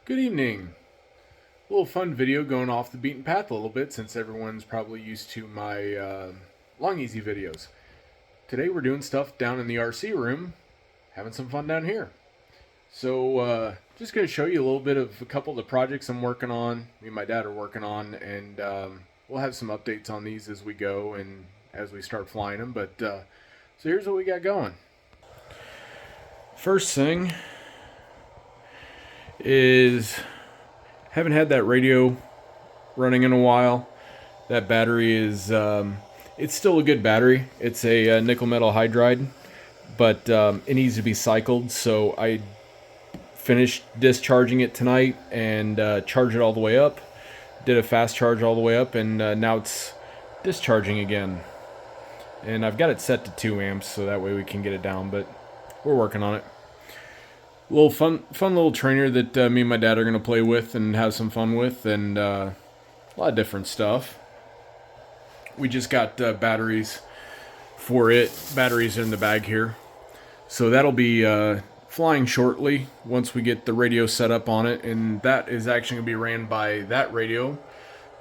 Good evening. A little fun video going off the beaten path a little bit since everyone's probably used to my long easy videos. Today we're doing stuff down in the RC room, having some fun down here. So just going to show you a little bit of a couple of the projects I'm working on, me and my dad are working on, and we'll have some updates on these as we go and as we start flying them. But so here's what we got going. First thing is haven't had that radio running in a while. That battery is it's still a good battery. It's a nickel metal hydride, but it needs to be cycled, so I finished discharging it tonight and charged it all the way up, did a fast charge all the way up, and now it's discharging again, and I've got it set to 2 amps so that way we can get it down, but we're working on it. Little fun little trainer that me and my dad are going to play with and have some fun with, and a lot of different stuff. We just got batteries for it. Batteries are in the bag here. So that'll be flying shortly once we get the radio set up on it, and that is actually going to be ran by that radio.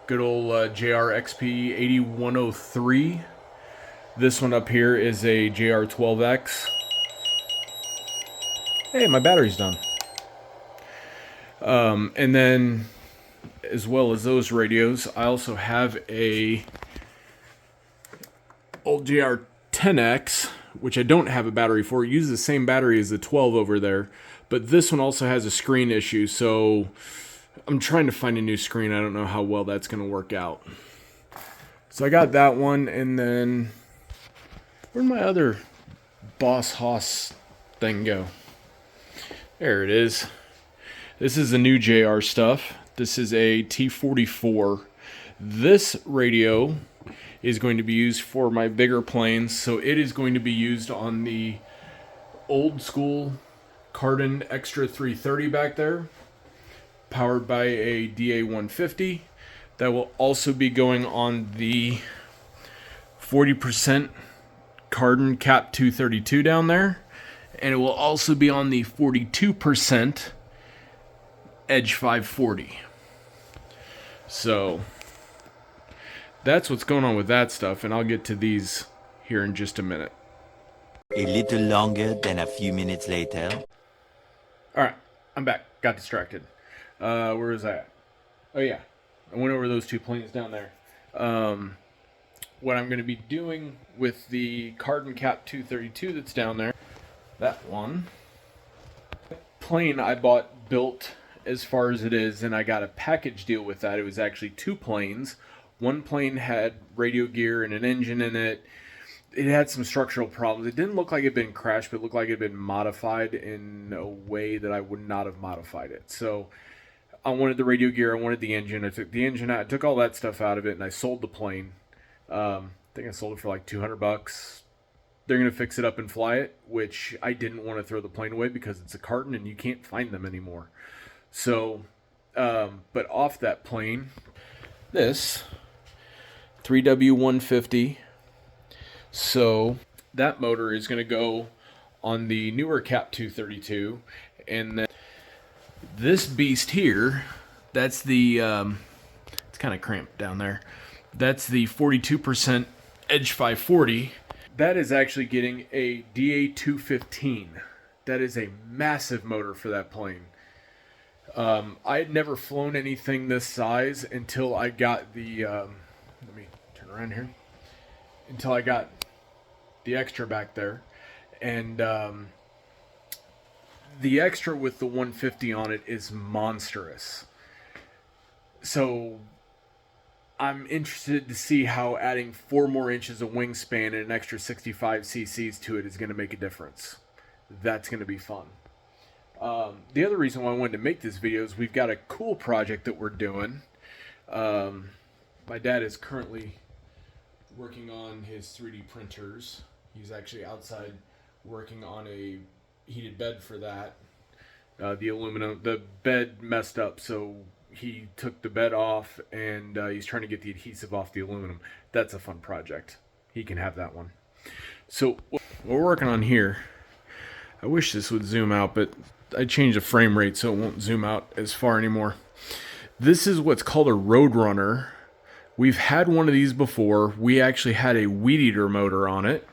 Good old JRXP 8103. This one up here is a JR12X. Hey, my battery's done. And then, as well as those radios, I also have a old JR10X, which I don't have a battery for. It uses the same battery as the 12 over there, but this one also has a screen issue, so I'm trying to find a new screen. I don't know how well that's going to work out. So I got that one, and then where'd my other Boss Hoss thing go? There it is. This is the new JR stuff. This is a T44. This radio is going to be used for my bigger planes, so it is going to be used on the old school Cardin Extra 330 back there, powered by a DA150. That will also be going on the 40% Cardin Cap 232 down there. And it will also be on the 42% Edge 540. So that's what's going on with that stuff, and I'll get to these here in just a minute. A little longer than a few minutes later. Alright, I'm back. Got distracted. Where was I at? Oh yeah, I went over those 2 planes down there. What I'm going to be doing with the Cardin Cap 232 that's down there, that one plane I bought built as far as it is, and I got a package deal with that. It was actually 2 planes. One plane had radio gear and an engine in it. It had some structural problems. It didn't look like it had been crashed, but it looked like it had been modified in a way that I would not have modified it. So I wanted the radio gear, I wanted the engine. I took the engine out, I took all that stuff out of it, and I sold the plane. I think I sold it for like $200. They're going to fix it up and fly it, which I didn't want to throw the plane away because it's a Cardin and you can't find them anymore. So, but off that plane, this 3W150. So that motor is going to go on the newer Cap 232. And then this beast here, that's the, it's kind of cramped down there. That's the 42% Edge 540. That is actually getting a DA215. That is a massive motor for that plane. I had never flown anything this size until I got the, let me turn around here, until I got the extra back there. And the extra with the 150 on it is monstrous. So I'm interested to see how adding 4 more inches of wingspan and an extra 65 cc's to it is going to make a difference. That's going to be fun. The other reason why I wanted to make this video is we've got a cool project that we're doing. My dad is currently working on his 3D printers. He's actually outside working on a heated bed for that. The bed messed up, so he took the bed off, and he's trying to get the adhesive off the aluminum. That's a fun project. He can have that one. So what we're working on here, I wish this would zoom out, but I changed the frame rate so it won't zoom out as far anymore. This is what's called a Roadrunner. We've had one of these before. We actually had a weed eater motor on it.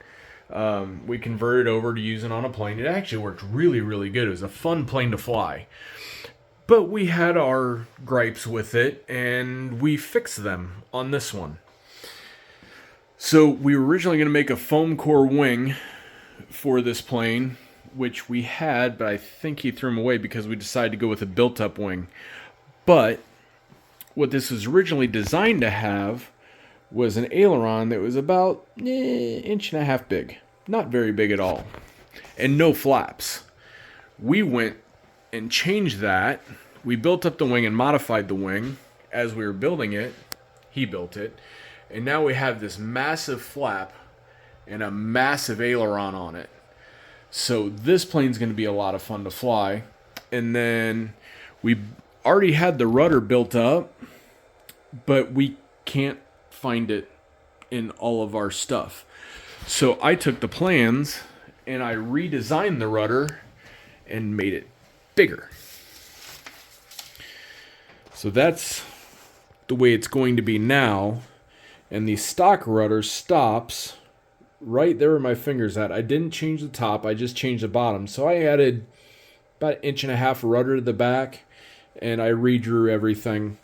We converted over to using on a plane. It actually worked really, really good. It was a fun plane to fly. But we had our gripes with it, and we fixed them on this one. So we were originally going to make a foam core wing for this plane, which we had, but I think he threw them away because we decided to go with a built-up wing. But what this was originally designed to have was an aileron that was about inch and a half big. Not very big at all. And no flaps. We went and changed that. We built up the wing and modified the wing as we were building it. He built it. And now we have this massive flap and a massive aileron on it. So this plane's going to be a lot of fun to fly. And then we already had the rudder built up, but we can't find it in all of our stuff. So I took the plans and I redesigned the rudder and made it bigger. So that's the way it's going to be now. And the stock rudder stops right there where my finger's at. I didn't change the top, I just changed the bottom. So I added about an inch and a half of rudder to the back, and I redrew everything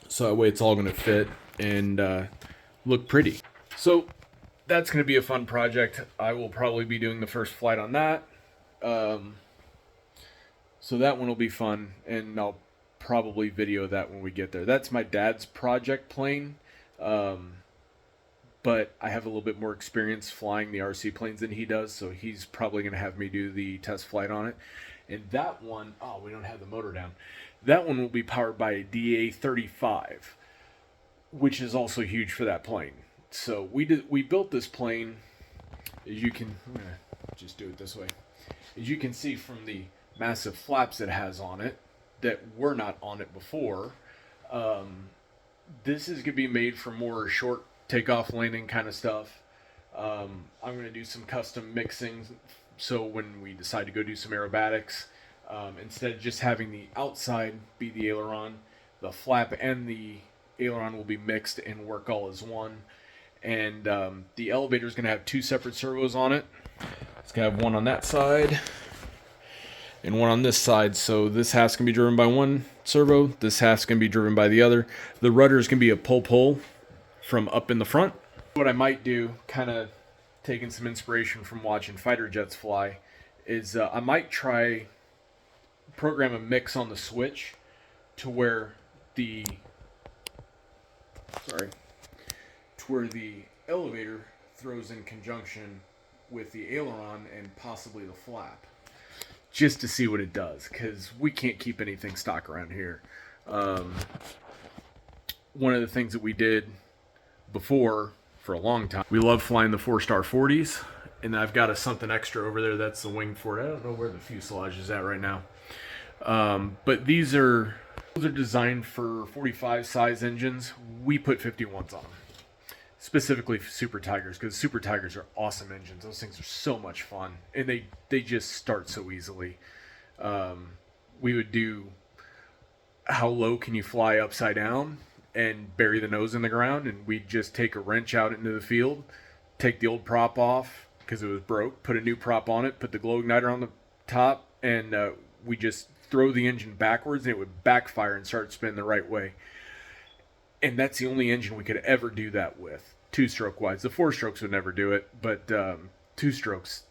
so that way it's all going to fit and look pretty. So that's going to be a fun project. I will probably be doing the first flight on that. So that one will be fun, and I'll probably video that when we get there. That's my dad's project plane. But I have a little bit more experience flying the RC planes than he does, so he's probably going to have me do the test flight on it. And that one, oh, we don't have the motor down. That one will be powered by a DA-35, which is also huge for that plane. So we built this plane, as you can, I'm going to just do it this way. As you can see from the massive flaps it has on it that were not on it before, this is going to be made for more short takeoff landing kind of stuff. I'm going to do some custom mixing, so when we decide to go do some aerobatics, instead of just having the outside be the aileron, the flap and the aileron will be mixed and work all as one. And the elevator is going to have two separate servos on it. It's going to have one on that side and one on this side. So this half's going to be driven by one servo, this half's going to be driven by the other. The rudder is going to be a pull from up in the front. What I might do, kind of taking some inspiration from watching fighter jets fly, is I might try program a mix on the switch to where the elevator throws in conjunction with the aileron and possibly the flap, just to see what it does, because we can't keep anything stock around here. One of the things that we did before for a long time, we love flying the 4-star 40s, and I've got a something extra over there. That's the wing for it. I don't know where the fuselage is at right now, but those are designed for 45 size engines. We put 51s on them, specifically for Super Tigers, because Super Tigers are awesome engines. Those things are so much fun, and they just start so easily. We would do how low can you fly upside down and bury the nose in the ground, and we'd just take a wrench out into the field, take the old prop off because it was broke, put a new prop on it, put the glow igniter on the top, and we just throw the engine backwards, and it would backfire and start spinning the right way. And that's the only engine we could ever do that with, two-stroke wise. The 4-strokes would never do it, but two-strokes,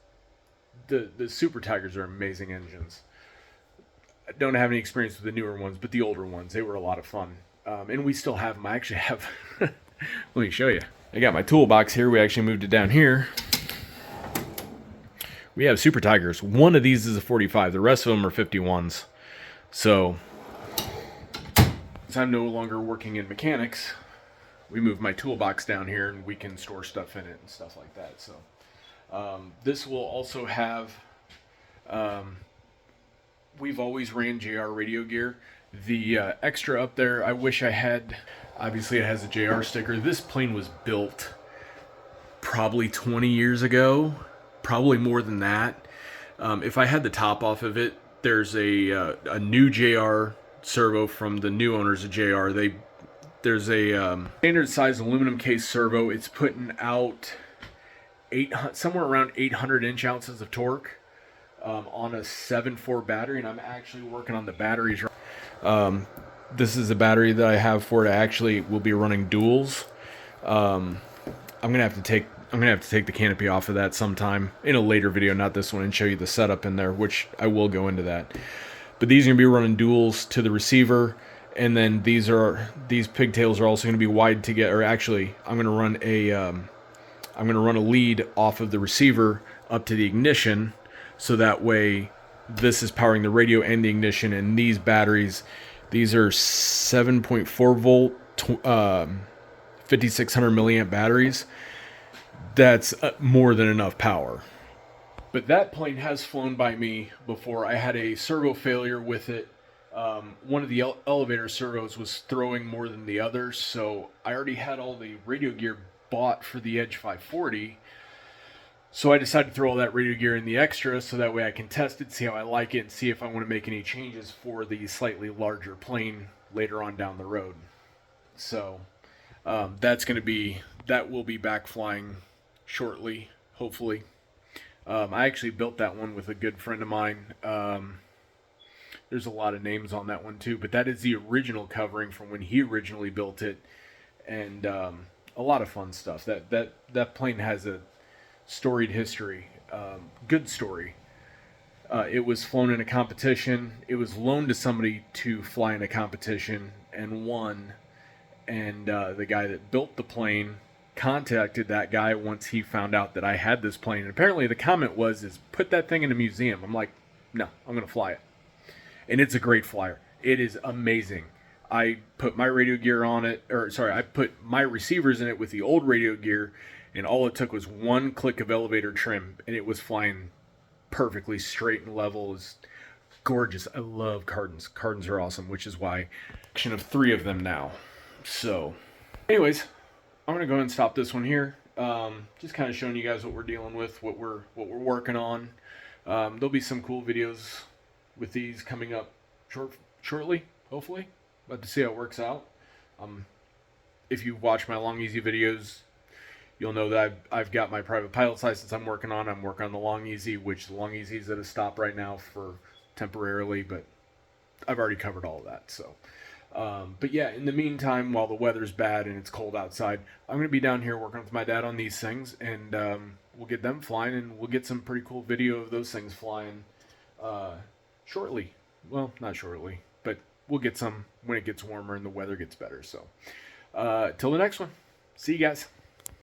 the Super Tigers are amazing engines. I don't have any experience with the newer ones, but the older ones, they were a lot of fun. And we still have them. I actually have, let me show you. I got my toolbox here. We actually moved it down here. We have Super Tigers. One of these is a 45. The rest of them are 51s. So, since I'm no longer working in mechanics, we moved my toolbox down here and we can store stuff in it and stuff like that. So, this will also have, we've always ran JR radio gear. The extra up there, I wish I had, obviously it has a JR sticker. This plane was built probably 20 years ago, probably more than that. If I had the top off of it, there's a new JR servo from the new owners of JR. There's a standard size aluminum case servo. It's putting out somewhere around 800 inch ounces of torque on a 7.4 battery, and I'm actually working on the batteries. This is a battery that I have for it. I actually will be running duals. I'm gonna have to take the canopy off of that sometime in a later video, not this one, and show you the setup in there, which I will go into that. But these are gonna be running duals to the receiver, and then these pigtails are also gonna be wide to get. Or actually, I'm gonna run a lead off of the receiver up to the ignition, so that way this is powering the radio and the ignition. And these batteries, these are 7.4 volt, 5600 milliamp batteries. That's more than enough power. But that plane has flown by me before. I had a servo failure with it. One of the elevator servos was throwing more than the others, so I already had all the radio gear bought for the Edge 540. So I decided to throw all that radio gear in the extra, so that way I can test it, see how I like it, and see if I want to make any changes for the slightly larger plane later on down the road. So that will be back flying shortly, hopefully. I actually built that one with a good friend of mine. There's a lot of names on that one too, but that is the original covering from when he originally built it, and a lot of fun stuff. That plane has a storied history, good story. It was flown in a competition. It was loaned to somebody to fly in a competition and won. And the guy that built the plane contacted that guy once he found out that I had this plane. And apparently the comment was, put that thing in a museum. I'm like, no, I'm going to fly it. And it's a great flyer. It is amazing. I put my radio gear on it, I put my receivers in it with the old radio gear, and all it took was one click of elevator trim, and it was flying perfectly straight and level. It's gorgeous. I love Cardins. Cardins are awesome, which is why action of 3 of them now. So, anyways, I'm gonna go ahead and stop this one here. Just kind of showing you guys what we're dealing with, what we're working on. There'll be some cool videos with these coming up shortly, hopefully. About to see how it works out. If you watch my Long Easy videos, you'll know that I've got my private pilot's license I'm working on. I'm working on the Long Easy, which the Long Easy is at a stop right now for temporarily, but I've already covered all of that. So, but yeah, in the meantime, while the weather's bad and it's cold outside, I'm going to be down here working with my dad on these things, and we'll get them flying, and we'll get some pretty cool video of those things flying shortly. Well, not shortly, but we'll get some when it gets warmer and the weather gets better. So, till the next one. See you guys.